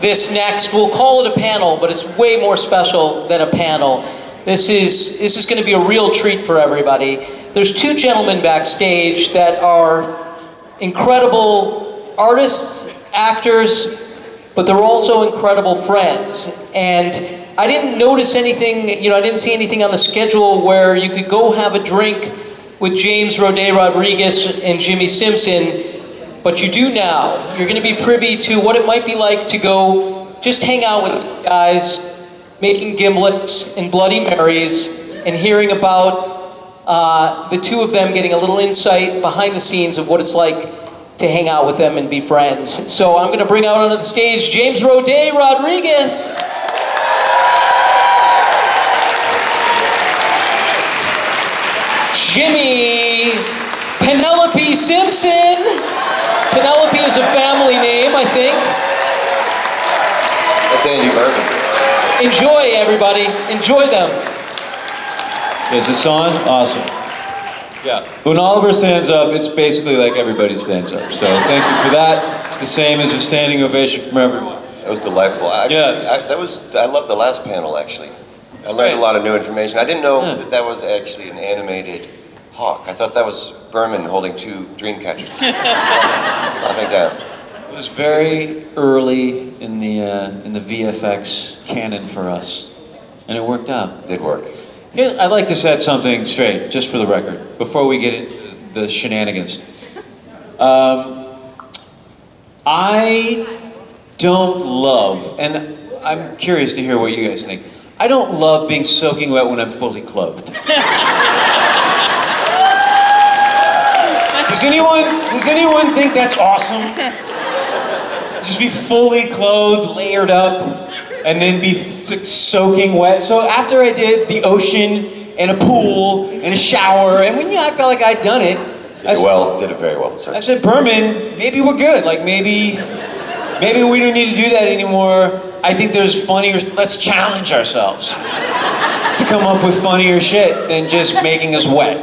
This next, we'll call it a panel, but it's way more special than a panel. This is going to be a real treat for everybody. There's two gentlemen backstage that are incredible artists, actors, but they're also incredible friends. And I didn't notice anything, I didn't see anything on the schedule where you could go have a drink with James Roday Rodriguez and Jimmi Simpson, but you do now. You're going to be privy to what it might be like to go just hang out with these guys, making gimlets and Bloody Marys, and hearing about the two of them getting a little insight behind the scenes of what it's like to hang out with them and be friends. So I'm going to bring out onto the stage James Roday Rodriguez. Jimmi Penelope Simpson. Penelope is a family name, I think. That's Andy Bergen. Enjoy, everybody. Enjoy them. Is this on? Awesome. Yeah. When Oliver stands up, it's basically like everybody stands up. So thank you for that. It's the same as a standing ovation from everyone. That was delightful. I loved the last panel, actually. I learned a lot of new information. I didn't know that was actually an animated hawk. I thought that was Berman holding two dream catchers. Laughing down. It was very early in the VFX canon for us, and it worked out. It did work. Yeah, I'd like to set something straight, just for the record, before we get into the shenanigans. I don't love, and I'm curious to hear what you guys think, I don't love being soaking wet when I'm fully clothed. Does anyone think that's awesome? Just be fully clothed, layered up, and then be soaking wet. So after I did the ocean and a pool and a shower, and when I felt like I'd done it, Did it very well. Sorry. I said, Berman, maybe we're good. Like maybe we don't need to do that anymore. I think there's funnier. Let's challenge ourselves to come up with funnier shit than just making us wet.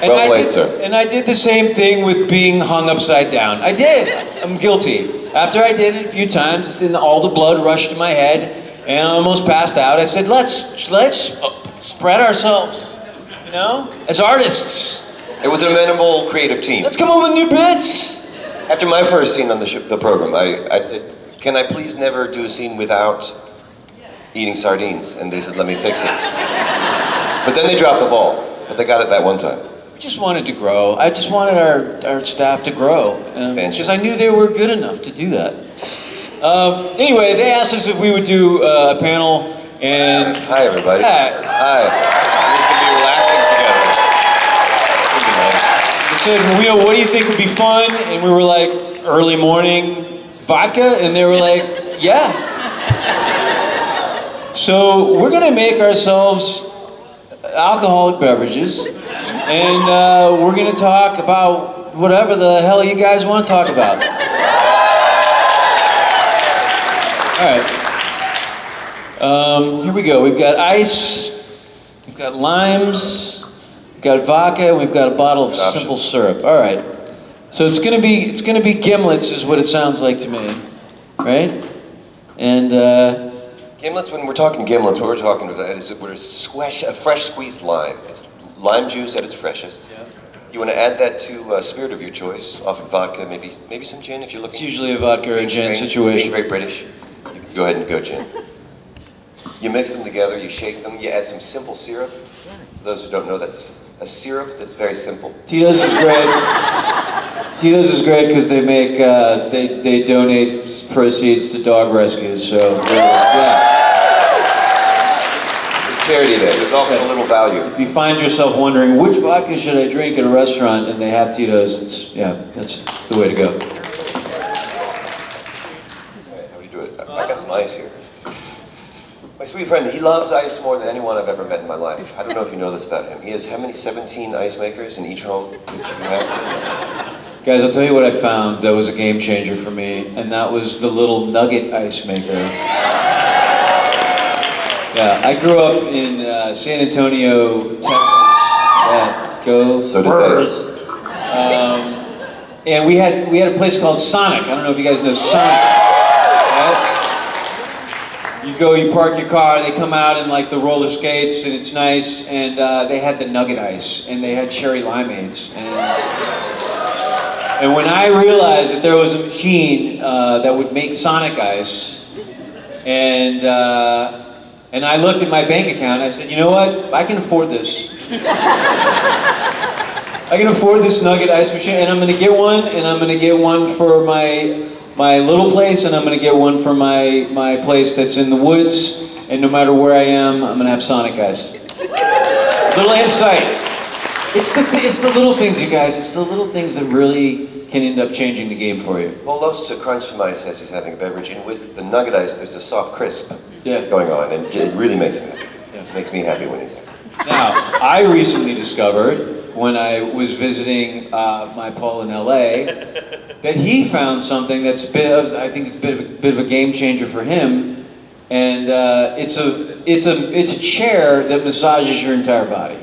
And well played, sir. And I did the same thing with being hung upside down. I did. I'm guilty. After I did it a few times, and all the blood rushed to my head, and I almost passed out. I said, let's spread ourselves, as artists. It was an amenable, creative team. Let's come up with new bits. After my first scene on the program, I said, can I please never do a scene without eating sardines? And they said, let me fix it. But then they dropped the ball. But they got it that one time. We just wanted to grow. I just wanted our staff to grow. Because I knew they were good enough to do that. Anyway, they asked us if we would do a panel, and... Hi, everybody. Hi. We can be relaxing together. They said, what do you think would be fun? And we were like, early morning vodka? And they were like, yeah. So we're going to make ourselves alcoholic beverages, and we're going to talk about whatever the hell you guys want to talk about. All right. Here we go. We've got ice, we've got limes, we've got vodka, and we've got a bottle of simple syrup. All right. So it's going to be gimlets, is what it sounds like to me, right? And gimlets. When we're talking gimlets, what we're talking about is a fresh squeezed lime. It's lime juice at its freshest. Yeah. You want to add that to a spirit of your choice, often vodka, maybe some gin if you're looking. It's usually a vodka or a gin situation. Being very British, you can go ahead and go gin. You mix them together, you shake them, you add some simple syrup. For those who don't know, that's a syrup that's very simple. Tito's is great. Tito's is great because they make they donate proceeds to dog rescues. So yeah. Charity day. There's also a little value. If you find yourself wondering which vodka should I drink at a restaurant and they have Tito's, that's the way to go. All right, how do you do it? I got some ice here. My sweet friend, he loves ice more than anyone I've ever met in my life. I don't know if you know this about him. He has how many? 17 ice makers in each home that you have? Guys, I'll tell you what I found that was a game changer for me, and that was the little nugget ice maker. Yeah, I grew up in San Antonio, Texas. Go Spurs. And we had a place called Sonic. I don't know if you guys know Sonic. you park your car, they come out in like the roller skates, and it's nice, and they had the nugget ice, and they had cherry limeades, and when I realized that there was a machine that would make Sonic Ice, and I looked at my bank account, I said, you know what, I can afford this. I can afford this nugget ice machine, and I'm gonna get one, and I'm gonna get one for my little place, and I'm gonna get one for my place that's in the woods, and no matter where I am, I'm gonna have Sonic Ice. Little insight. It's the little things, you guys. It's the little things that really can end up changing the game for you. Well, loves to crunch some ice as he's having a beverage, and with the nugget ice, there's a soft crisp that's going on, and it really makes him happy. Yeah. Makes me happy when he's happy. Now, I recently discovered, when I was visiting my Paul in LA, that he found something that's I think it's a bit of a game changer for him, and it's a chair that massages your entire body.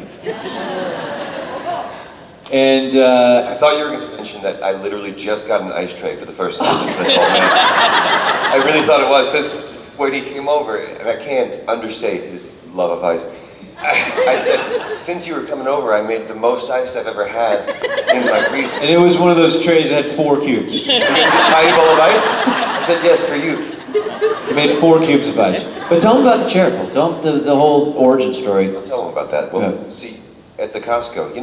And I thought you were going to mention that I literally just got an ice tray for the first time in 12 minutes. I really thought it was, because when he came over, and I can't understate his love of ice, I said, since you were coming over, I made the most ice I've ever had in my freezer. And it was one of those trays that had 4 cubes. This tiny bowl of ice? I said, yes, for you. He made 4 cubes of ice. But tell him about the chair, Paul. Tell him the whole origin story. I'll tell him about that. Well, see, at the Costco,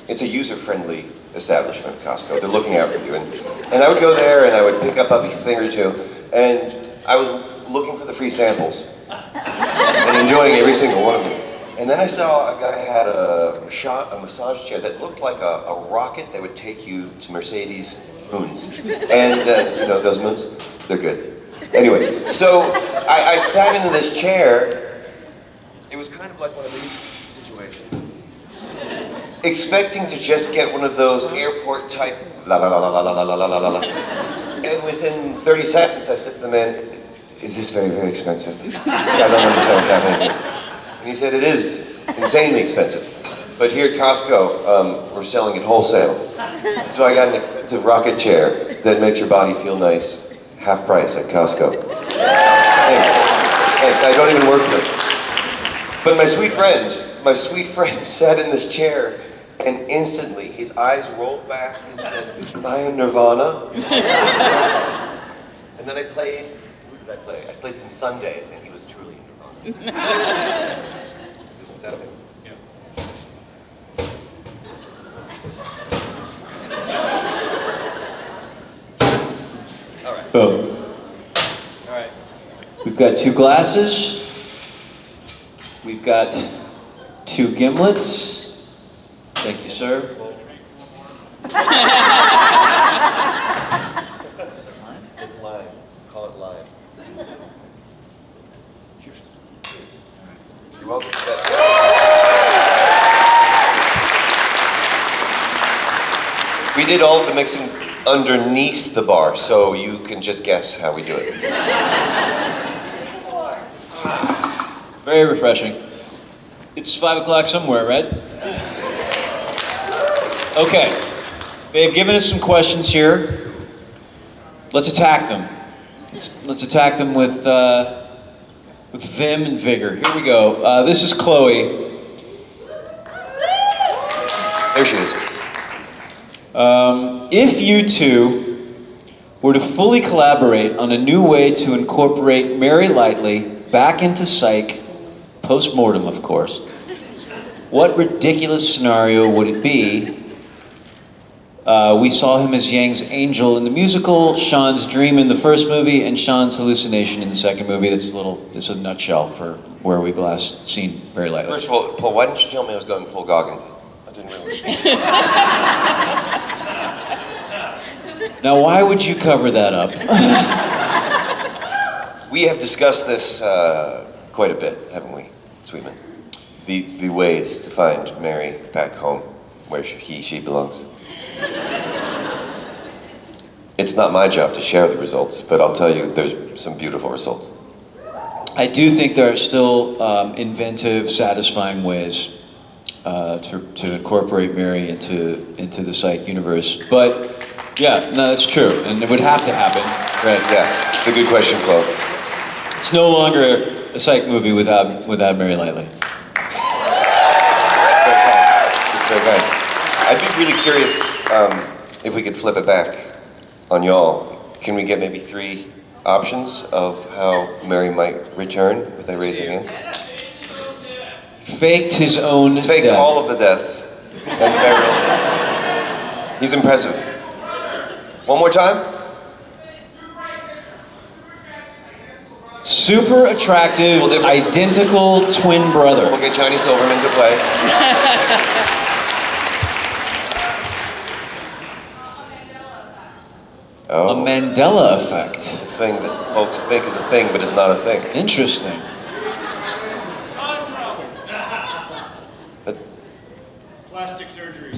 it's a user-friendly establishment, Costco. They're looking out for you. And I would go there, and I would pick up a thing or two, and I was looking for the free samples and enjoying every single one of them. And then I saw a guy had a massage chair that looked like a rocket that would take you to Mercedes moons. And you know, those moons, they're good. Anyway, so I sat into this chair. It was kind of like one of these situations. Expecting to just get one of those airport type la la la la la la la la la la. And within 30 seconds I said to the man, is this very, very expensive? He said, I don't understand what's happening. And he said, it is insanely expensive. But here at Costco, we're selling it wholesale. So I got an expensive rocket chair that makes your body feel nice, half price at Costco. Thanks, I don't even work for it. But my sweet friend sat in this chair, and instantly his eyes rolled back and said, am I in Nirvana? And then I played, who did I play? I played some Sundays, and he was truly in Nirvana. Is this what's happening? Yeah. All right. Boom. All right. We've got 2 glasses. We've got 2 gimlets. Thank you, sir. It's lime. Call it lime. Cheers. You're welcome. We did all of the mixing underneath the bar, so you can just guess how we do it. Very refreshing. It's 5 o'clock somewhere, right? Okay. They've given us some questions here. Let's attack them. Let's attack them with vim and vigor. Here we go. This is Chloe. There she is. If you two were to fully collaborate on a new way to incorporate Mary Lightly back into Psych, post-mortem, of course, what ridiculous scenario would it be? We saw him as Yang's angel in the musical, Sean's dream in the first movie, and Sean's hallucination in the second movie. This is a nutshell for where we've last seen Mary Lightly. First of all, Paul, why didn't you tell me I was going full Goggins? I didn't realize. Now, why would you cover that up? We have discussed this quite a bit, haven't we, Sweetman? The ways to find Mary back home, where she belongs. It's not my job to share the results, but I'll tell you, there's some beautiful results. I do think there are still inventive, satisfying ways to incorporate Mary into the Psych universe. But yeah, no, that's true, and it would have to happen, right? Yeah, it's a good question, Flo. It's no longer a Psych movie without Mary Lightly. It's very kind. I'd be really curious if we could flip it back on y'all. Can we get maybe 3 options of how Mary might return if they raise their hands? Faked his own He's faked death. all of the deaths and the burial. He's impressive. One more time? Super attractive, identical twin brother. We'll get Johnny Silverman to play. A Mandela effect. It's a thing that folks think is a thing, but is not a thing. Interesting. Plastic surgery.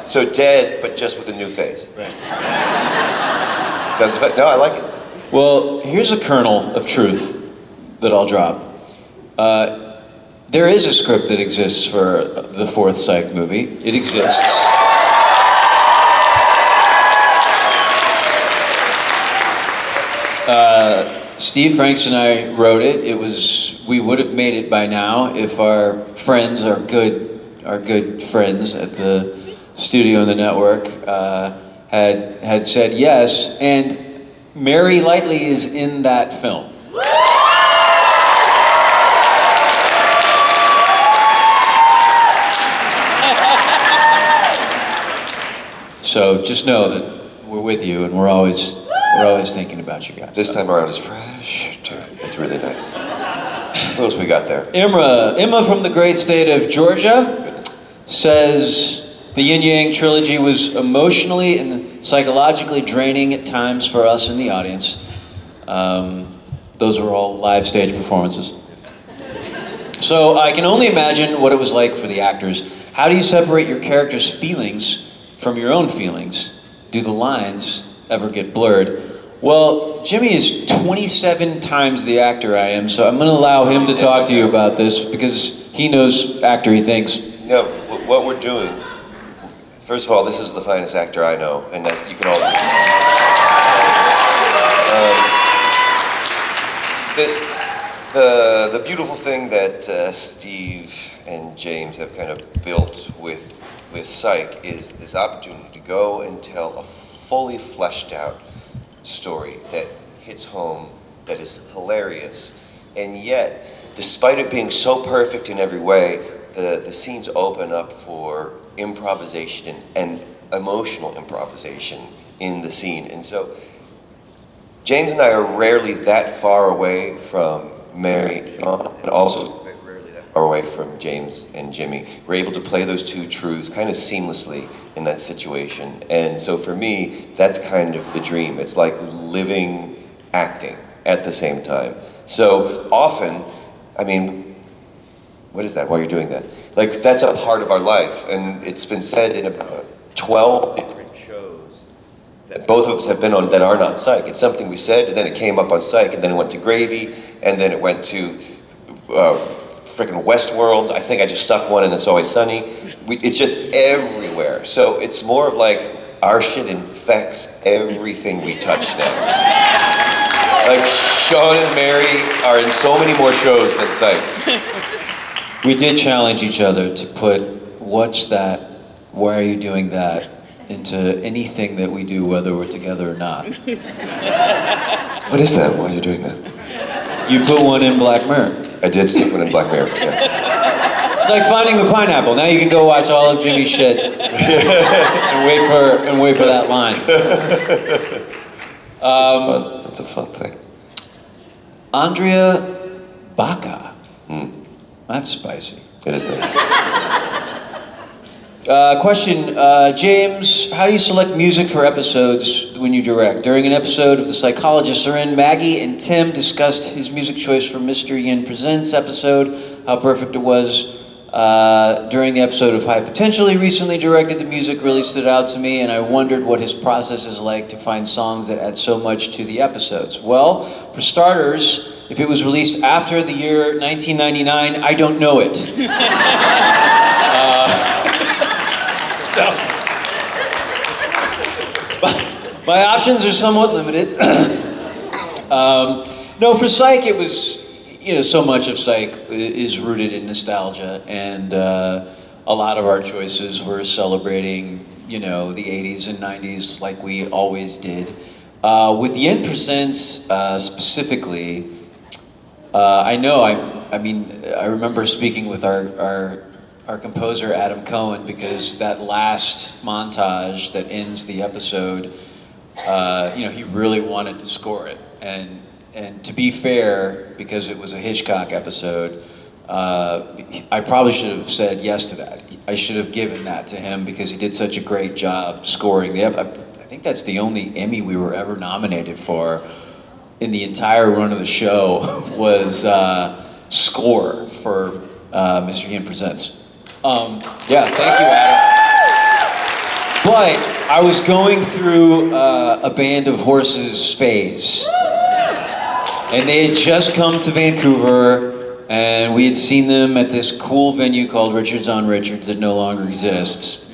So dead, but just with a new face. Right. Sounds no, I like it. Well, here's a kernel of truth that I'll drop. There is a script that exists for the 4th Psych movie. It exists. Steve Franks and I wrote it. We would have made it by now if our friends, our good friends at the studio and the network had said yes. And Mary Lightly is in that film. So just know that we're with you, and we're always thinking about you guys. This time around is fresh, too. It's really nice. What else we got there? Emma from the great state of Georgia says the Yin Yang trilogy was emotionally and psychologically draining at times for us in the audience. Those were all live stage performances. So I can only imagine what it was like for the actors. How do you separate your character's feelings from your own feelings? Do the lines ever get blurred? Well, Jimmy is 27 times the actor I am, so I'm going to allow him to talk to you about this because he knows actor he thinks. No, what we're doing, first of all, this is the finest actor I know, and that you can all the beautiful thing that Steve and James have kind of built with Psych is this opportunity to go and tell a fully fleshed out story that hits home, that is hilarious, and yet, despite it being so perfect in every way, the scenes open up for improvisation and emotional improvisation in the scene. And so, James and I are rarely that far away from Mary and also rarely that far away from James and Jimmy. We're able to play those 2 truths kind of seamlessly in that situation. And so for me, that's kind of the dream. It's like living acting at the same time. So often, I mean, what is that? Why are you doing that? Like, that's a part of our life. And it's been said in about 12 different shows that both of us have been on that are not Psych. It's something we said, and then it came up on Psych, and then it went to Gravy, and then it went to frickin' Westworld. I think I just stuck one in It's Always Sunny. It's just everywhere. So it's more of like our shit infects everything we touch now. Like Sean and Mary are in so many more shows than Psych. We did challenge each other to put "What's that? Why are you doing that?" into anything that we do, whether we're together or not. What is that? Why are you doing that? You put one in Black Mirror. I did stick one in Black Mirror. Yeah. It's like finding the pineapple. Now you can go watch all of Jimmy's shit and wait for that line. That's a fun thing. Andrea Baca. That's spicy. It is nice. Question, James, how do you select music for episodes when you direct? During an episode of The Psychologists Are In, Maggie and Tim discussed his music choice for Mr. Yin Presents episode, how perfect it was. During the episode of High Potential he recently directed, the music really stood out to me, and I wondered what his process is like to find songs that add so much to the episodes. Well, for starters, if it was released after the year 1999, I don't know it. So, my options are somewhat limited. No, for Psych, it was, so much of Psych is rooted in nostalgia, and a lot of our choices were celebrating, the 80s and 90s like we always did. With Yin Presents specifically, I remember speaking with our composer, Adam Cohen, because that last montage that ends the episode, he really wanted to score it. And to be fair, because it was a Hitchcock episode, I probably should have said yes to that. I should have given that to him because he did such a great job scoring the episode. I think that's the only Emmy we were ever nominated for in the entire run of the show was score for Mr. Yin Presents. Yeah, thank you, Adam. But I was going through a Band of Horses phase. And they had just come to Vancouver, and we had seen them at this cool venue called Richards on Richards that no longer exists.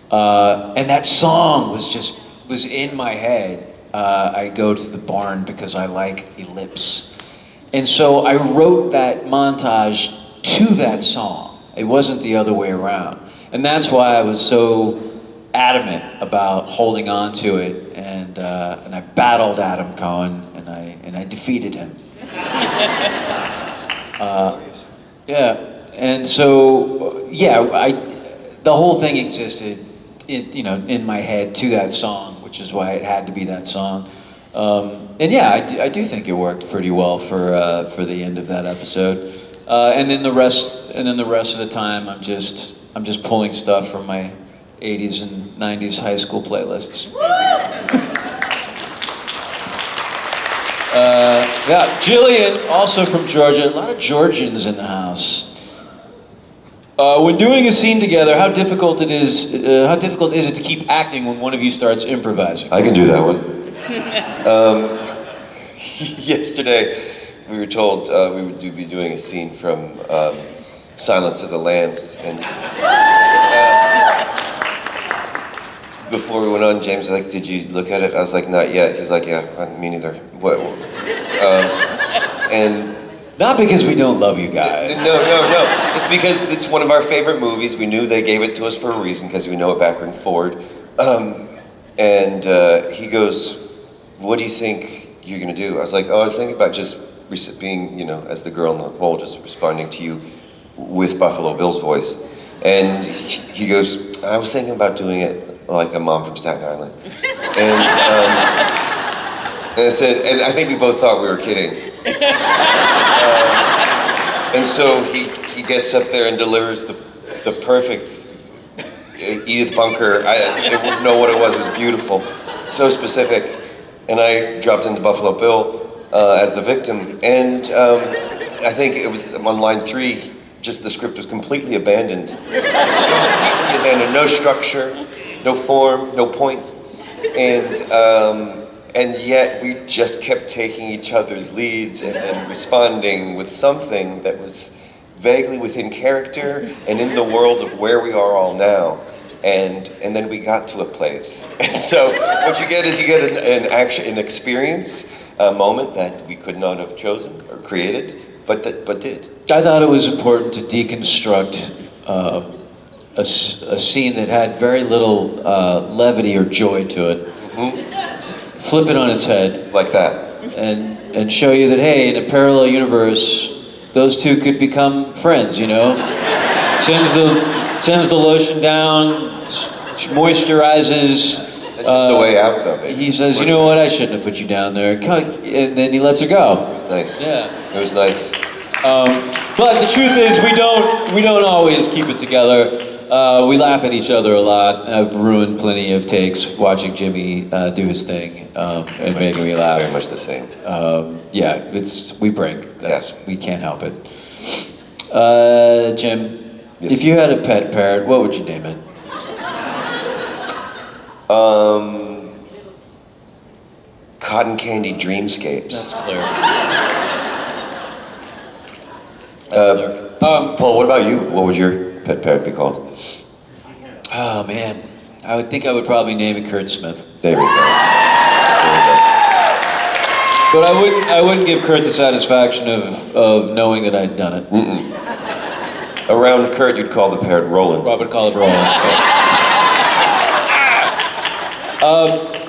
And that song was in my head. I go to the barn because I like ellipse. And so I wrote that montage to that song. It wasn't the other way around. And that's why I was so adamant about holding on to it. And I battled Adam Cohen, and I defeated him. Yeah, and so, the whole thing existed, in my head to that song, which is why it had to be that song. I do think it worked pretty well for the end of that episode. And then the rest of the time, I'm just pulling stuff from my 80s and 90s high school playlists. Jillian, also from Georgia. A lot of Georgians in the house. When doing a scene together, how difficult is it to keep acting when one of you starts improvising? I can do that one. Yesterday, we were told we would be doing a scene from Silence of the Lambs, and before we went on, James was like, "Did you look at it?" I was like, "Not yet." He's like, "Yeah, me neither." What? And not because we don't love you guys. No. It's because it's one of our favorite movies. We knew they gave it to us for a reason because we know it backward and forward. And he goes, "What do you think you're gonna do?" I was like, "Oh, I was thinking about just being, as the girl in the hole, just responding to you with Buffalo Bill's voice." And he goes, "I was thinking about doing it like a mom from Staten Island." And I said, and I think we both thought we were kidding. And so he gets up there and delivers the perfect Edith Bunker. I didn't know what it was. It was beautiful, so specific. And I dropped into Buffalo Bill as the victim. And I think it was on line 3. Just the script was completely abandoned. Completely abandoned. No structure, no form, no point. And yet we just kept taking each other's leads and then responding with something that was vaguely within character and in the world of where we are all now. And then we got to a place. And so what you get is an experience, a moment that we could not have chosen or created, but did. I thought it was important to deconstruct a scene that had very little levity or joy to it. Mm-hmm. Flip it on its head. Like that. And show you that, hey, in a parallel universe, those two could become friends, Sends the lotion down, moisturizes. That's just the way out, though, baby. He says, "You know what? I shouldn't have put you down there." And then he lets her go. It was nice. Yeah. It was nice. But the truth is, we don't always keep it together. We laugh at each other a lot. I've ruined plenty of takes watching Jimmy do his thing and making me laugh. Very much the same. We break. We can't help it. Jim, yes. If you had a pet parrot, what would you name it? Cotton Candy Dreamscapes. That's clear. Paul, what about you? What would your pet parrot be called? Oh man, I would probably name it Kurt Smith. There we go. But I wouldn't give Kurt the satisfaction of knowing that I'd done it. Around Kurt, you'd call the parrot Roland. Robert called it Roland.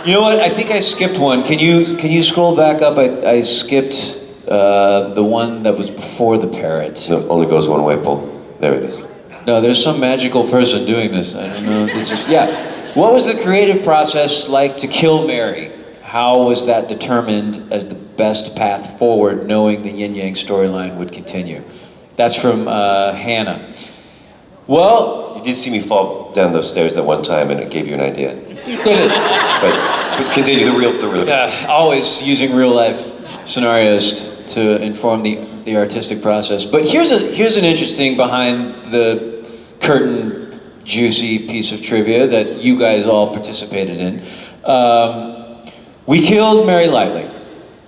You know what? I think I skipped one. Can you scroll back up? I skipped the one that was before the parrot. No, only goes one way, Paul. There it is. No, there's some magical person doing this. I don't know. It's just, yeah. What was the creative process like to kill Mary? How was that determined as the best path forward, knowing the Yin Yang storyline would continue? That's from Hannah. Well, You did see me fall down those stairs that one time, and it gave you an idea. did it? But continue the real. Always using real life scenarios to inform the artistic process. But here's an interesting behind the curtain, juicy piece of trivia that you guys all participated in. We killed Mary Lightly.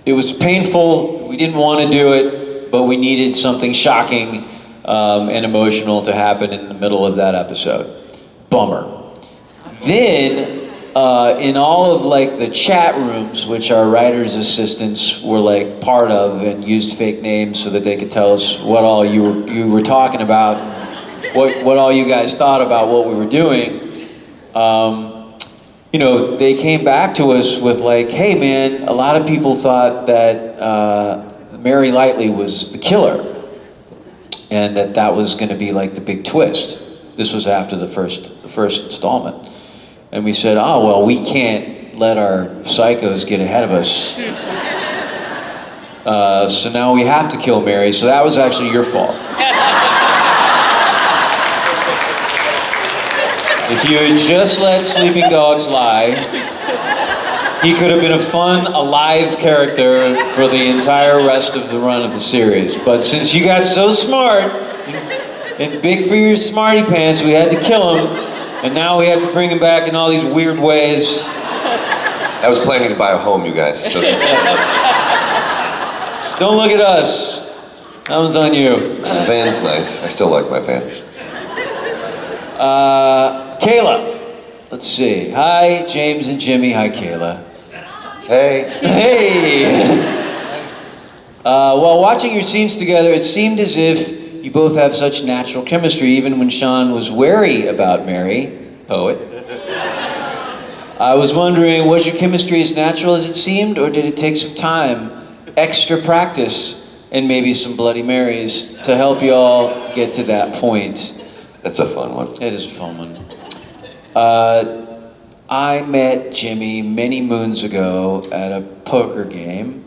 It was painful. We didn't want to do it, but we needed something shocking and emotional to happen in the middle of that episode. Bummer. Then, in all of like the chat rooms, which our writers' assistants were like part of and used fake names so that they could tell us what all you were talking about, what all you guys thought about what we were doing. You know, they came back to us with like, hey man, a lot of people thought that Mary Lightly was the killer, and that was going to be like the big twist. This was after the first installment, and we said, oh well, we can't let our psychos get ahead of us, so now we have to kill Mary. So that was actually your fault. If you had just let sleeping dogs lie, he could have been a fun, alive character for the entire rest of the run of the series. But since you got so smart and big for your smarty pants, we had to kill him, and now we have to bring him back in all these weird ways. I was planning to buy a home, you guys. So. Don't look at us. That one's on you. The van's nice. I still like my van. Kayla. Let's see. Hi, James and Jimmy. Hi, Kayla. Hey. Hey! While watching your scenes together, it seemed as if you both have such natural chemistry, even when Sean was wary about Mary, poet. I was wondering, was your chemistry as natural as it seemed, or did it take some time, extra practice, and maybe some Bloody Marys to help you all get to that point? That's a fun one. It is a fun one. I met Jimmy many moons ago at a poker game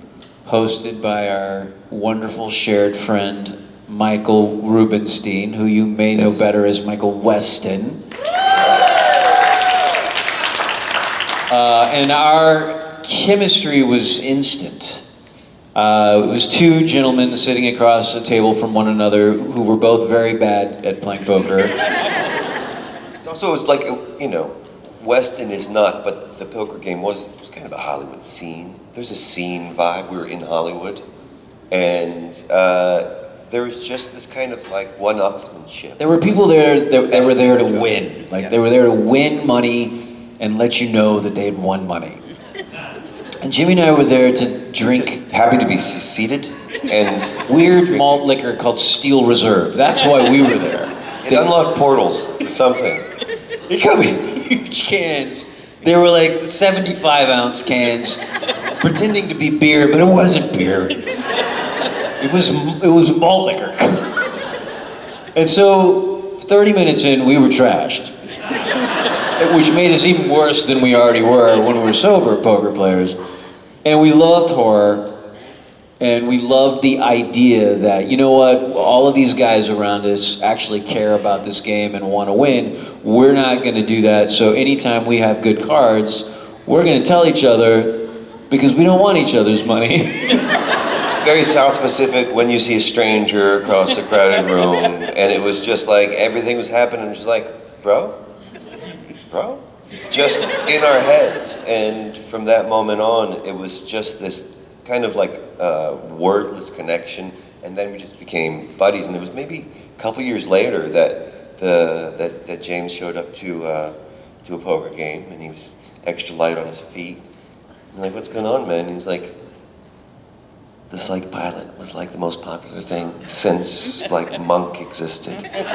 hosted by our wonderful shared friend, Michael Rubenstein, who you may know better as Michael Weston. And our chemistry was instant. It was two gentlemen sitting across a table from one another who were both very bad at playing poker. Also, it's like, you know, Weston is not, but the poker game was kind of a Hollywood scene. There's a scene vibe. We were in Hollywood, and there was just this kind of like one-upsmanship. There were people there that were there to win. Like Yes. they were there to win money and let you know that they'd won money. And Jimmy and I were there to drink Just happy to be seated and weird malt liquor called Steel Reserve. That's why we were there. it unlocked portals to something. They come in huge cans. They were like 75-ounce cans, pretending to be beer, but it wasn't beer. It was malt liquor. And so, 30 minutes in, we were trashed, which made us even worse than we already were when we were sober poker players. And we loved horror, and we loved the idea that, you know what, all of these guys around us actually care about this game and want to win. We're not going to do that, so anytime we have good cards, we're going to tell each other because we don't want each other's money. It's very South Pacific when you see a stranger across a crowded room, and it was just like everything was happening, just like, bro, just in our heads. And from that moment on, it was just this kind of like wordless connection, and then we just became buddies. And it was maybe a couple years later that James showed up to a poker game, and he was extra light on his feet. I'm like, what's going on, man? And he's like, the Psych pilot was like the most popular thing since like Monk existed. And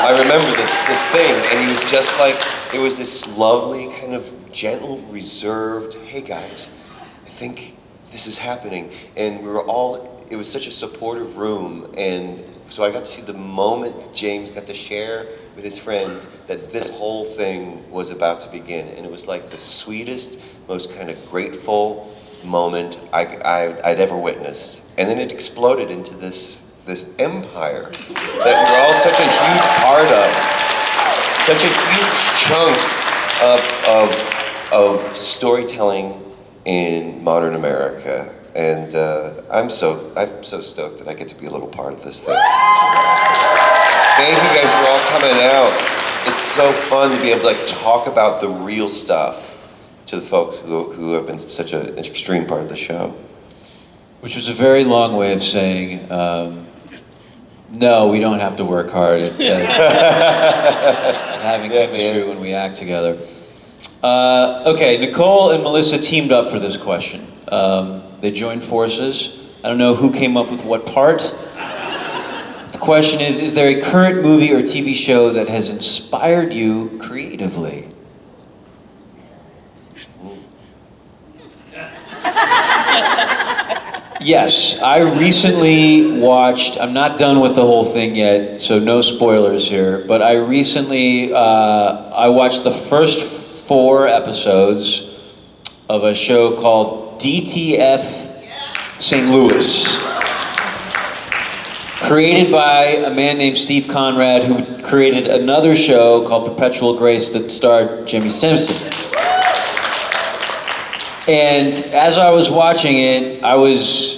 I remember this thing, and he was just like, it was this lovely kind of gentle, reserved, hey guys, I think this is happening. And we were all, it was such a supportive room, and so I got to see the moment James got to share with his friends that this whole thing was about to begin. And it was like the sweetest, most kind of grateful moment I'd ever witnessed. And then it exploded into this empire that we're all such a huge part of, such a huge chunk of storytelling in modern America. And I'm so stoked that I get to be a little part of this thing. Thank you guys for all coming out. It's so fun to be able to like talk about the real stuff to the folks who have been such an extreme part of the show. Which was a very long way of saying, no, we don't have to work hard at having chemistry when we act together. Okay, Nicole and Melissa teamed up for this question. They joined forces. I don't know who came up with what part. The question is there a current movie or TV show that has inspired you creatively? Yes, I recently watched, I'm not done with the whole thing yet, so no spoilers here, but I recently, I watched the first 4 episodes of a show called DTF St. Louis. Created by a man named Steve Conrad, who created another show called Perpetual Grace that starred Jimmi Simpson. And as I was watching it, I was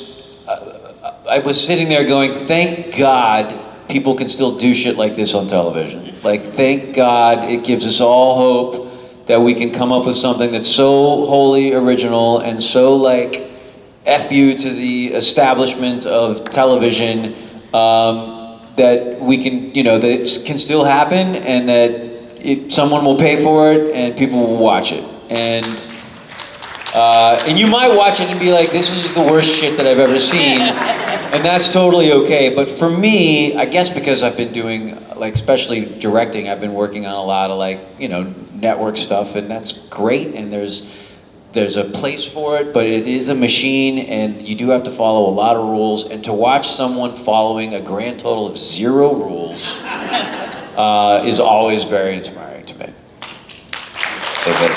sitting there going, thank God people can still do shit like this on television. Like, thank God it gives us all hope that we can come up with something that's so wholly original and so like F you to the establishment of television, that we can, you know, that it can still happen, and that someone will pay for it and people will watch it. And you might watch it and be like, this is the worst shit that I've ever seen. And that's totally okay. But for me, I guess because I've been doing, like, especially directing, I've been working on a lot of, like, you know, network stuff, and that's great. And there's a place for it, but it is a machine, and you do have to follow a lot of rules. And to watch someone following a grand total of 0 rules is always very inspiring to me. Amen.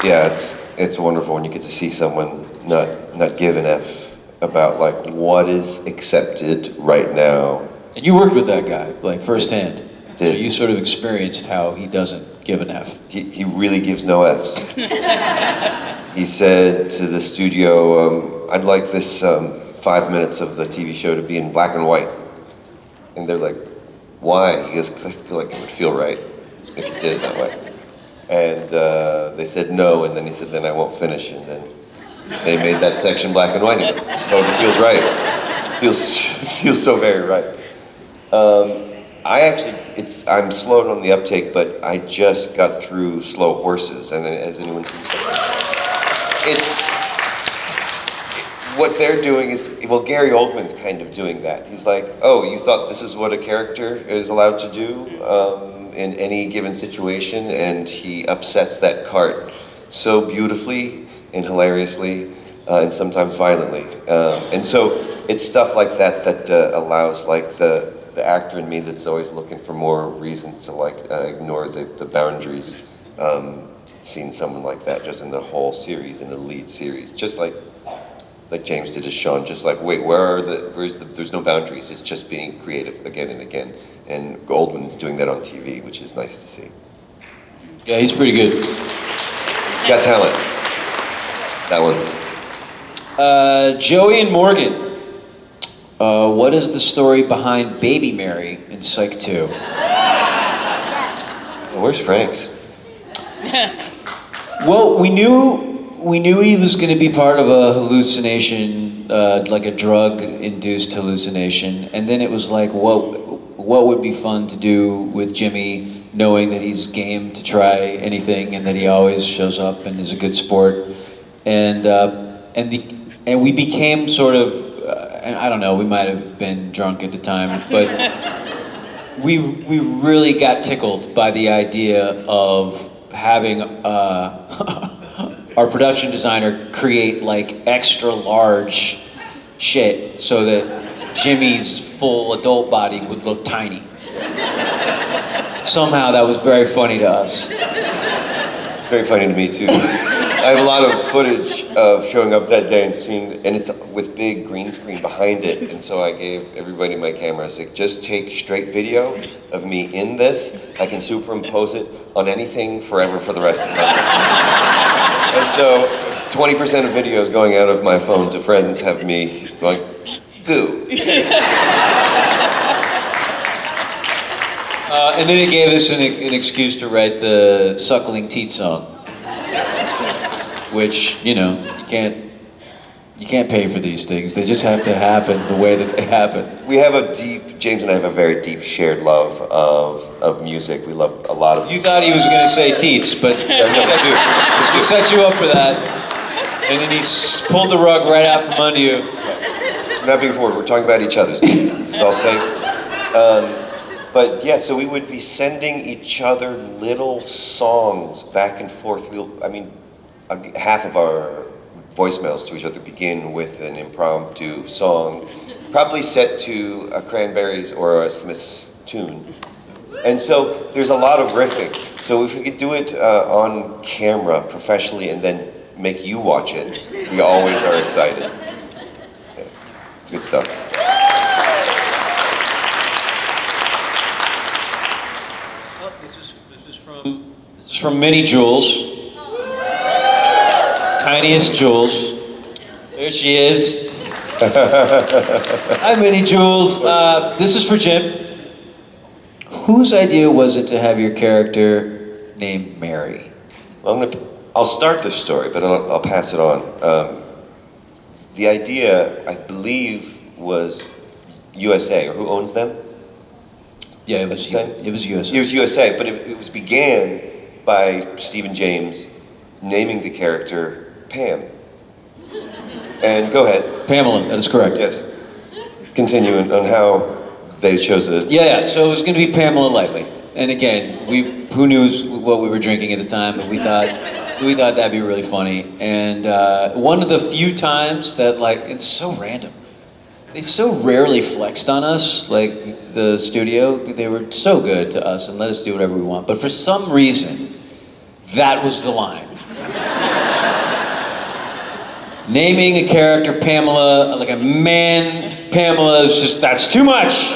Yeah, it's wonderful when you get to see someone not give an F about like what is accepted right now. And you worked with that guy, like, firsthand. So Did. you sort of experienced how he doesn't give an F. He really gives no Fs. He said to the studio, I'd like this 5 minutes of the TV show to be in black and white. And they're like, why? He goes, because I feel like it would feel right if you did it that way. And they said no, and then he said, then I won't finish. And then they made that section black and white. And it totally feels right. Feels so very right. I'm slowed on the uptake, but I just got through Slow Horses, and as anyone seen, it's what they're doing is, well, Gary Oldman's kind of doing that. He's like, oh, you thought this is what a character is allowed to do in any given situation, and he upsets that cart so beautifully and hilariously, and sometimes violently. And so it's stuff like that that allows like the actor in me that's always looking for more reasons to like ignore the boundaries, seeing someone like that just in the whole series, in the lead series, just like James did as Sean, just like, wait, there's no boundaries, it's just being creative again and again. And Goldman's doing that on TV, which is nice to see. Yeah, he's pretty good. Got talent. That one. Joey and Morgan. What is the story behind Baby Mary in Psych 2? Well, where's Frank's? Well, we knew he was going to be part of a hallucination, like a drug-induced hallucination, and then it was like, what would be fun to do with Jimmy? knowing that he's game to try anything and that he always shows up and is a good sport. And we became sort of, and I don't know, we might have been drunk at the time, but we really got tickled by the idea of having our production designer create like extra large shit so that Jimmy's full adult body would look tiny. Somehow that was very funny to us. Very funny to me too. I have a lot of footage of showing up that day and seeing, and it's with big green screen behind it, and so I gave everybody my camera. I said, just take straight video of me in this. I can superimpose it on anything forever for the rest of my life. And so 20% of videos going out of my phone to friends have me going, goo. And then it gave us an excuse to write the Suckling Teat song, which, you know, you can't pay for these things. They just have to happen the way that they happen. We have James and I have a very deep shared love of music. We love a lot of... You thought he was going to say teats, but he set you up for that. And then he pulled the rug right out from under you. Yes. Not being forward, we're talking about each other's teeth. This is all safe. But yeah, so we would be sending each other little songs back and forth. Half of our voicemails to each other begin with an impromptu song, probably set to a Cranberries or a Smiths tune. And so there's a lot of riffing. So if we could do it on camera professionally and then make you watch it, we always are excited. Yeah, it's good stuff. This is from Minnie Jules. Tiniest Jules. There she is. Hi, Minnie Jules. This is for Jim. Whose idea was it to have your character named Mary? Well, I'll start this story, but I'll pass it on. The idea, I believe, was USA, or who owns them? Yeah, it was USA. It was USA, but it began by Stephen James naming the character Pam. And go ahead. Pamela, that is correct. Yes. Continue on how they chose it. Yeah, so it was going to be Pamela Lightly. And again, who knew what we were drinking at the time, but we thought that'd be really funny. And one of the few times that, like, it's so random. They so rarely flexed on us, like the studio. They were so good to us and let us do whatever we want. But for some reason, that was the line. Naming a character Pamela, like a man, Pamela is just, that's too much.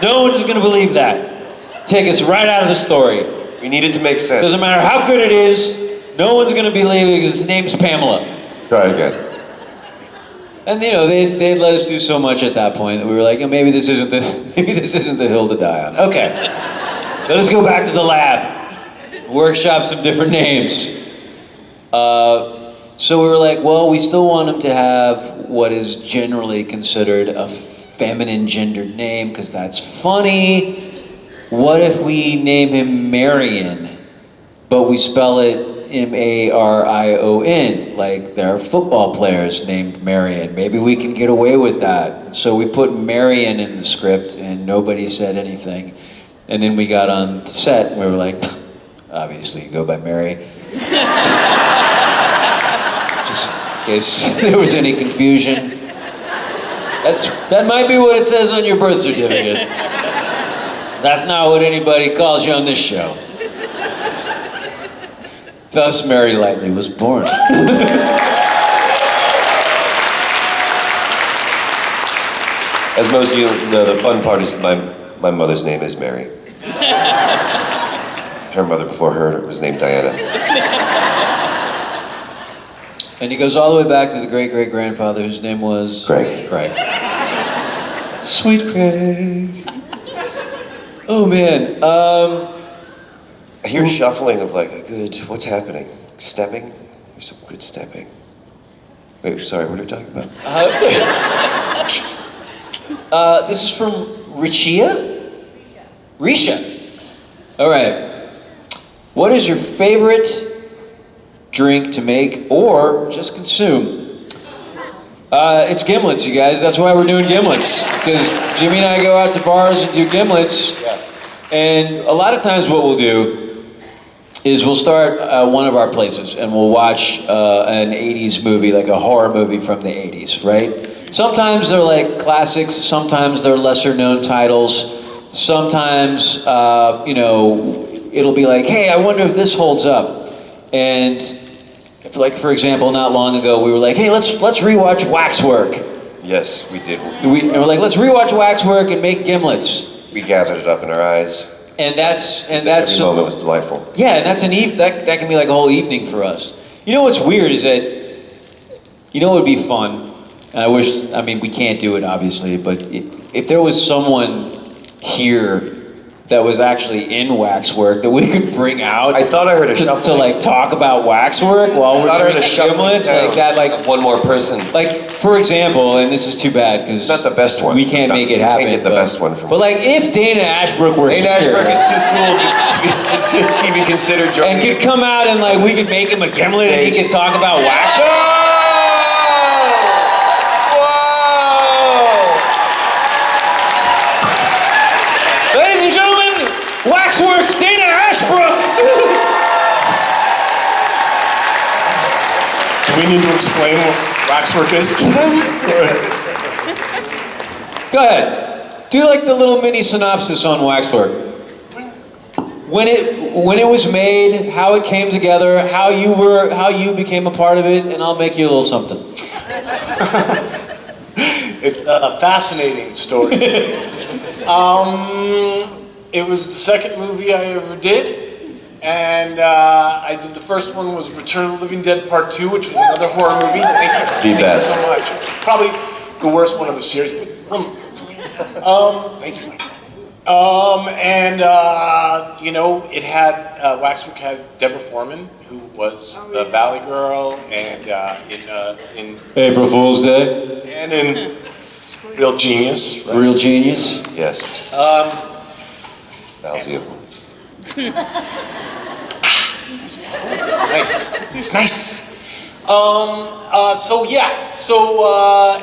No one's gonna believe that. Take us right out of the story. We need it to make sense. Doesn't matter how good it is, no one's gonna believe it because his name's Pamela. Try again. And you know, they let us do so much at that point that we were like, oh, maybe this isn't the hill to die on. Okay, let us go back to the lab, workshop some different names. So we were like, well, we still want him to have what is generally considered a feminine gendered name because that's funny. What if we name him Marion, but we spell it Marion, like there are football players named Marion. Maybe we can get away with that. So we put Marion in the script and nobody said anything. And then we got on set and we were like, obviously you go by Mary. Just in case there was any confusion. That might be what it says on your birth certificate. That's not what anybody calls you on this show. Thus, Mary Lightly was born. As most of you know, the fun part is my mother's name is Mary. Her mother before her was named Diana. And he goes all the way back to the great-great-grandfather whose name was... Craig. Craig. Sweet Craig. Oh, man. I hear shuffling of like a good, what's happening? Stepping? There's some good stepping. Wait, sorry, what are we talking about? This is from Risha? Risha. All right. What is your favorite drink to make or just consume? It's gimlets, you guys. That's why we're doing gimlets. Because Jimmy and I go out to bars and do gimlets. Yeah. And a lot of times what we'll do is we'll start one of our places and we'll watch an 80s movie, like a horror movie from the 80s, right? Sometimes they're like classics, sometimes they're lesser known titles, sometimes, you know, it'll be like, hey, I wonder if this holds up. And like, for example, not long ago, we were like, hey, let's rewatch Waxwork. Yes, we did. And we're like, let's rewatch Waxwork and make gimlets. We gathered it up in our eyes. And every moment was delightful. Yeah, and that's that can be like a whole evening for us. You know what's weird is that, you know what would be fun? And I mean, we can't do it obviously, but if there was someone here that was actually in Waxwork that we could bring out. I thought I heard a shuffling. To like talk about Waxwork while we're drinking gimlets, like that, like one more person. Like, for example, and this is too bad because not the best one. We can't make it happen. We can't get the best one from. But like, if Dana Ashbrook were Dana here, Ashbrook is too cool to even consider joining. And could come out and like we could make him a gimlet and he could talk about Waxwork. Whoa! Ladies and gentlemen, Waxwork's Dana Ashbrook. Do we need to explain what Waxwork is to them? Go ahead. Do like the little mini synopsis on Waxwork. When it was made, how it came together, how you became a part of it, and I'll make you a little something. It's a fascinating story. It was the second movie I ever did, and I did the first one was Return of the Living Dead Part 2, which was another horror movie. Thank you so much. It's probably the worst one of the series. Thank you, my friend. You know, it had Waxwork had Deborah Foreman, who was a Valley Girl, and in April Fool's Day. And in Real Genius. Right? Real Genius. Yes. Val's you. It's nice.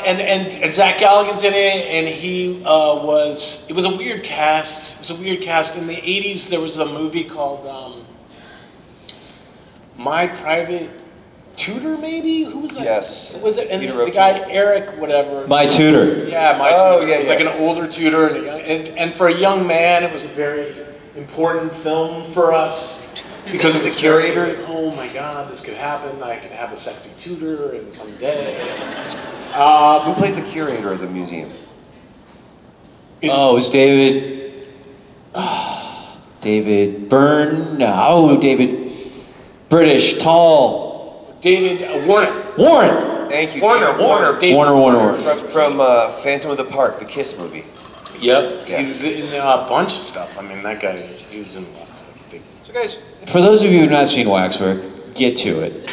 And Zach Galligan's in it, and it was a weird cast. It was a weird cast. In the 80s, there was a movie called My Private Tutor, maybe? Who was that? Yes. Was it? And Peter the guy, Eric, whatever. My Tutor. Yeah, my tutor. Yeah, it was like an older tutor, and for a young man, it was a very important film for us. Because of the curator, like, oh my God, this could happen. I could have a sexy tutor and someday. Who played the curator of the museum? It was David. David Byrne. No, David. British, tall. David Warner. Warren. Thank you. Warner. David Warner. From Phantom of the Park, the Kiss movie. Yep. Yeah. He was in a bunch of stuff. I mean, that guy, he was in a lot of stuff. So guys, for those of you who have not seen Waxwork, get to it.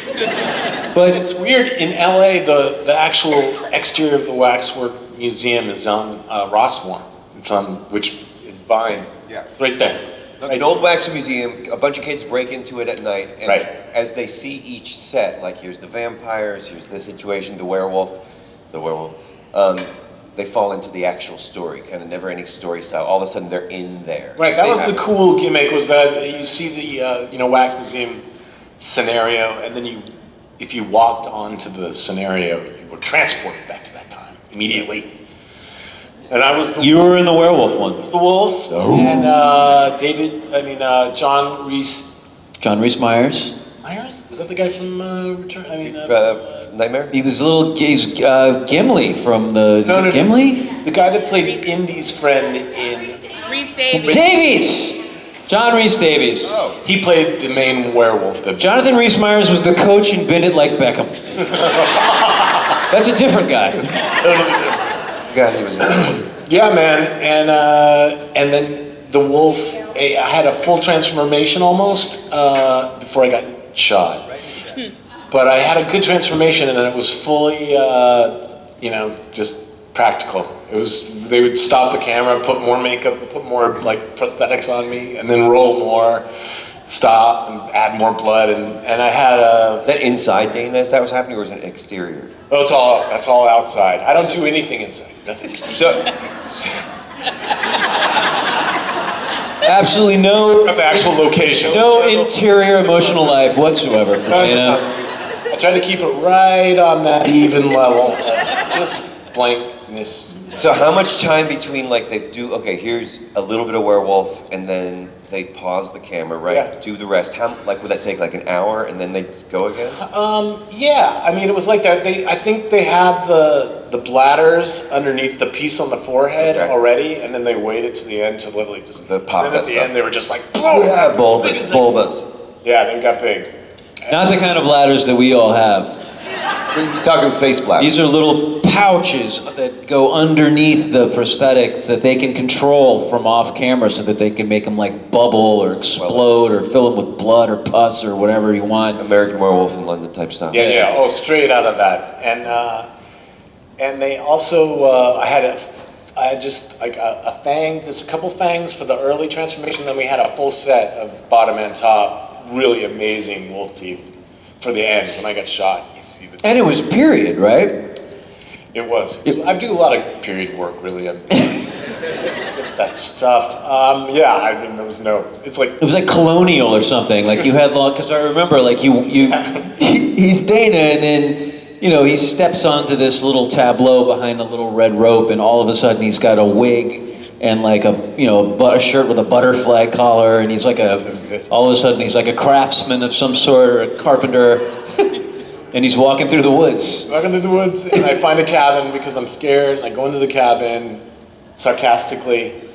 But it's weird, in LA, the actual exterior of the Waxwork Museum is on Rossmore. It's on, which is Vine. Yeah. Right there. Like an old wax museum, a bunch of kids break into it at night, and Right. as they see each set, like here's the vampires, here's this situation, the werewolf, they fall into the actual story, kind of never-ending story style. All of a sudden, they're in there. Right, that was the cool gimmick, was that you see the Wax Museum scenario, and then if you walked onto the scenario, you were transported back to that time immediately. And I was You were in the werewolf one. the wolf, and John Rhys John Rhys Meyers. Myers? Is that the guy from Return? Nightmare? He's Gimli from the. No. Gimli? The guy that played Indy's friend in. Rhys Davies. Davies! John Rhys Davies. Oh. He played the main werewolf. Jonathan Rhys Meyers was the coach in Bend It Like Beckham. That's a different guy. Totally different. God, he was in Yeah, man, and then the wolf. I had a full transformation almost before I got shot. But I had a good transformation, and it was fully, just practical. They would stop the camera, put more makeup, put more like prosthetics on me, and then roll more, stop, and add more blood. And I had a... Is that inside Dana as that was happening, or is it exterior? Oh, that's all outside. I don't do anything inside. Nothing inside. Absolutely no... At the actual location. No interior emotional life whatsoever for Dana. I try to keep it right on that even level. Just blankness. So how much time between, like, they do, okay, here's a little bit of werewolf, and then they pause the camera, right? Yeah. Do the rest. How, like, would that take like an hour, and then they just go again? Yeah, I mean, it was like that. I think they had the bladders underneath the piece on the forehead already, and then they waited to the end to literally just... The pop and then that at the stuff. end, they were just like... Yeah, bulbous. Yeah, they got big. Not the kind of bladders that we all have. You're talking face bladders. These are little pouches that go underneath the prosthetics that they can control from off camera so that they can make them like bubble or explode or fill them with blood or pus or whatever you want. American Werewolf in London type stuff. Yeah. Oh, straight out of that. And they also, I had just like a fang, just a couple fangs for the early transformation. Then we had a full set of bottom and top, really amazing wolf teeth for the end when I got shot. You see the And it was period, right? It was. I do a lot of period work, really. That stuff. Yeah, I mean, there was no. It's like It was like colonial or something. Like you had long, because I remember like he's Dana, and then he steps onto this little tableau behind a little red rope, and all of a sudden he's got a wig and like a shirt with a butterfly collar, and he's like all of a sudden he's like a craftsman of some sort or a carpenter. And he's walking through the woods. Walking through the woods, and I find a cabin because I'm scared. I go into the cabin, sarcastically,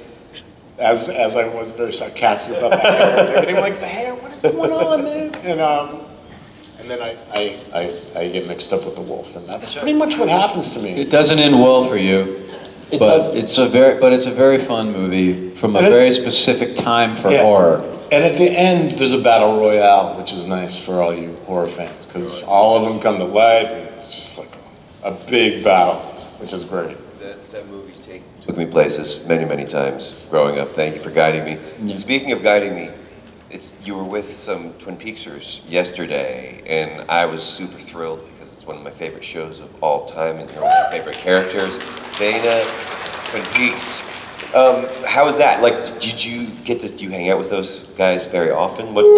as I was very sarcastic about the hair and everything. I'm like, the hair, what is going on, man? And then I get mixed up with the wolf, and that's pretty much what happens to me. It doesn't end well for you. It but doesn't. it's a very fun movie from a very specific time for horror. And at the end, there's a battle royale, which is nice for all you horror fans, because all of them come to life, and it's just like a big battle, which is great. That movie took me places many times growing up. Thank you for guiding me. Yeah. Speaking of guiding me, you were with some Twin Peaksers yesterday, and I was super thrilled because it's one of my favorite shows of all time, and you're one of my favorite characters. Dana, Twin Peaks. How was that? Like, do you hang out with those guys very often? What's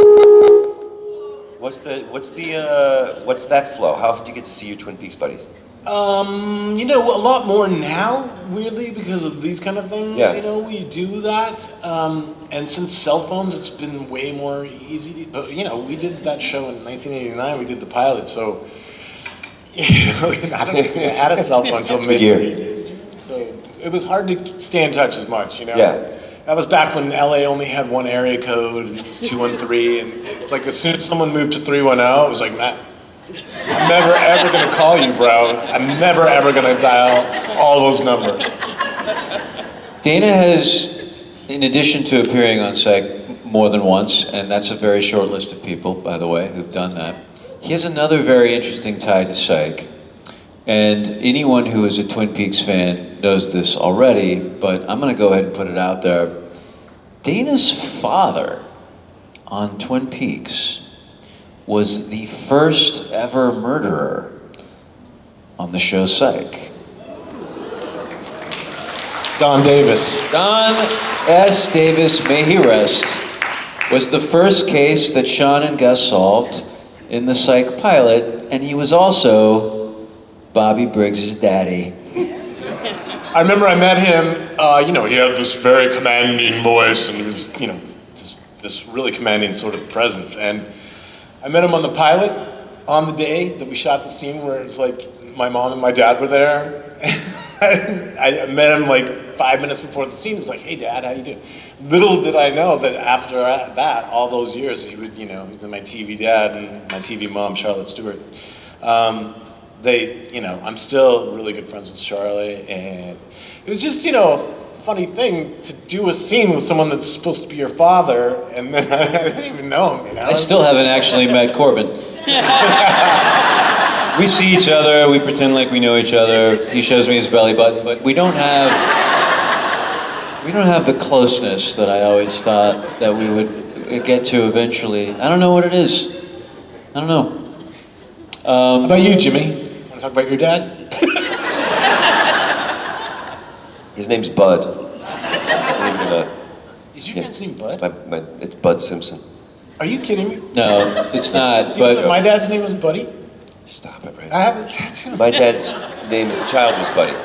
that flow? How often do you get to see your Twin Peaks buddies? A lot more now, weirdly, because of these kind of things. Yeah. We do that. And since cell phones, it's been way more easy. But, we did that show in 1989. We did the pilot, so, I don't think I had a cell phone until mid-80s. So it was hard to stay in touch as much, Yeah. That was back when LA only had one area code, and it was 213, and it's like as soon as someone moved to 310, it was like, Matt, I'm never ever gonna call you, bro. I'm never ever gonna dial all those numbers. Dana has, in addition to appearing on Psych more than once, and that's a very short list of people, by the way, who've done that, he has another very interesting tie to Psych. And anyone who is a Twin Peaks fan knows this already, but I'm gonna go ahead and put it out there. Dana's father on Twin Peaks was the first ever murderer on the show Psych. Don Davis. Don S. Davis, may he rest, was the first case that Sean and Gus solved in the Psych pilot, and he was also Bobby Briggs' daddy. I remember I met him, he had this very commanding voice, and he was, this really commanding sort of presence. And I met him on the pilot on the day that we shot the scene where it was like my mom and my dad were there. I met him like 5 minutes before the scene. He was like, "Hey, Dad, how you doing?" Little did I know that after that, all those years, he would, he's my TV dad and my TV mom, Charlotte Stewart. I'm still really good friends with Charlie, and it was just, a funny thing to do a scene with someone that's supposed to be your father, and then I didn't even know him. I still haven't actually met Corbin. We see each other, we pretend like we know each other. He shows me his belly button, but we don't have the closeness that I always thought that we would get to eventually. I don't know what it is. I don't know. How about you, Jimmy? Want to talk about your dad? His name's Bud. Believe it or not. Is your dad's name Bud? It's Bud Simpson. Are you kidding me? No, it's not. You know that But my dad's name was Buddy? Stop it, right? I have a tattoo. My dad's name as a child was Buddy.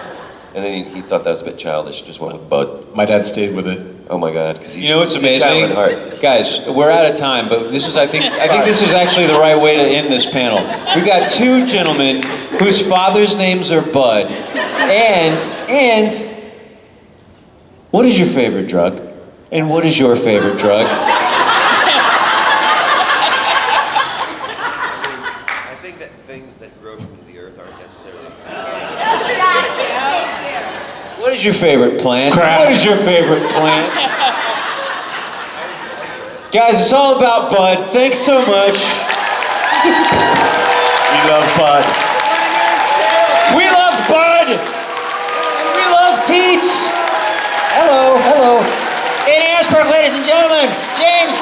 And then he thought that was a bit childish, just went with Bud. My dad stayed with it. Oh my God. 'Cause you know what's he's a child amazing, at heart. guys? We're out of time, but this is I think this is actually the right way to end this panel. We got two gentlemen whose fathers' names are Bud, and what is your favorite drug? And what is your favorite drug? I think that things that grow from the earth aren't necessarily. What is your favorite plant? Crap. What is your favorite plant? Guys, it's all about Bud. Thanks so much. We love Bud. We love Bud. And we love Teats. Hello. In Asperg, ladies and gentlemen, James